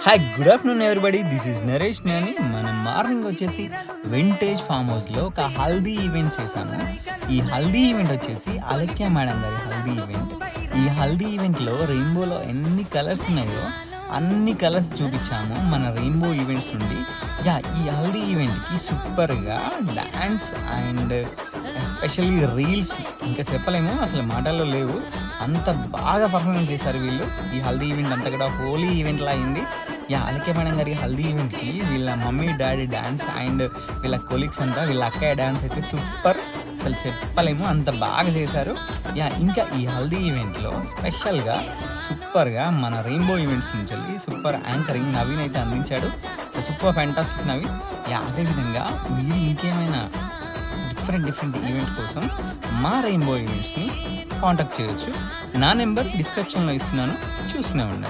Hi, good afternoon everybody. This is Naresh. అని మనం morning వచ్చేసి వింటేజ్ ఫామ్ హౌస్లో ఒక హల్దీ ఈవెంట్ చేశాము. ఈ హల్దీ ఈవెంట్ వచ్చేసి అలక్య మేడం గారి హల్దీ ఈవెంట్. ఈ హల్దీ ఈవెంట్లో రెయిన్బోలో ఎన్ని కలర్స్ ఉన్నాయో అన్ని కలర్స్ చూపించాము మన రెయిన్బో ఈవెంట్స్ నుండి. ఈ హల్దీ ఈవెంట్కి సూపర్గా డ్యాన్స్ అండ్ ఎస్పెషల్లీ రీల్స్ ఇంకా చెప్పలేము, అసలు మాటల్లో లేవు. అంత బాగా పర్ఫార్మెన్స్ చేశారు వీళ్ళు. ఈ హల్దీ ఈవెంట్ అంతా కూడా హోలీ ఈవెంట్లా అయింది. అలకే మేడం గారి హల్దీ ఈవెంట్కి వీళ్ళ మమ్మీ డాడీ డ్యాన్స్ అండ్ వీళ్ళ కొలీగ్స్ అంతా వీళ్ళ అక్కయ్య డ్యాన్స్ అయితే సూపర్, అసలు చెప్పలేము, అంత బాగా చేశారు. ఇంకా ఈ హల్దీ ఈవెంట్లో స్పెషల్గా సూపర్గా మన రెయిన్బో ఈవెంట్స్ నుంచి వెళ్ళి సూపర్ యాంకరింగ్ నవీన్ అయితే అందించాడు. So super fantastic Naveen. అదేవిధంగా మీరు ఇంకేమైనా డిఫరెంట్ ఈవెంట్ కోసం మా రెయిన్బో ఈవెంట్స్ని కాంటాక్ట్ చేయొచ్చు. నా నెంబర్ డిస్క్రిప్షన్లో ఇస్తున్నాను, చూస్తూనే ఉండండి.